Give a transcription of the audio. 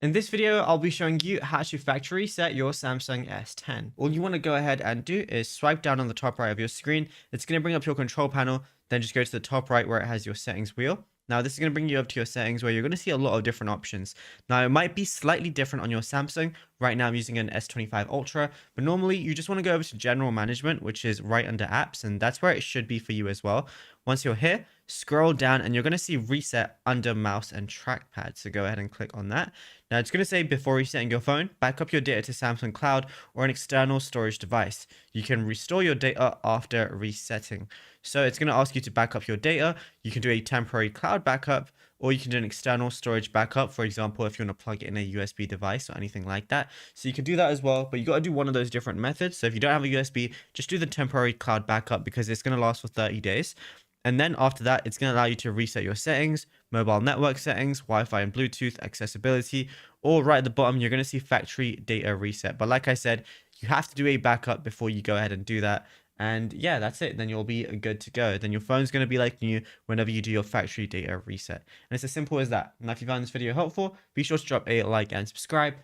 In this video, I'll be showing you how to factory reset your Samsung S10. All you want to go ahead and do is swipe down on the top right of your screen. It's going to bring up your control panel. Then just go to the top right where it has your settings wheel. Now, this is going to bring you up to your settings where you're going to see a lot of different options. Now, it might be slightly different on your Samsung. Right now, I'm using an S25 Ultra, but normally you just want to go over to General Management, which is right under Apps, and that's where it should be for you as well. Once you're here, scroll down and you're going to see Reset under Mouse and Trackpad. So go ahead and click on that. Now, it's going to say before resetting your phone, back up your data to Samsung Cloud or an external storage device. You can restore your data after resetting. So it's going to ask you to back up your data. You can do a temporary cloud backup, or you can do an external storage backup, for example, if you want to plug it in a USB device or anything like that. So you can do that as well, but you got to do one of those different methods. So if you don't have a USB, just do the temporary cloud backup because it's going to last for 30 days. And then after that, it's going to allow you to reset your settings, mobile network settings, Wi-Fi and Bluetooth, accessibility, or right at the bottom, you're going to see factory data reset. But like I said, you have to do a backup before you go ahead and do that. And yeah, that's it. Then you'll be good to go. Then your phone's going to be like new whenever you do your factory data reset. And it's as simple as that. Now, if you found this video helpful, be sure to drop a like and subscribe.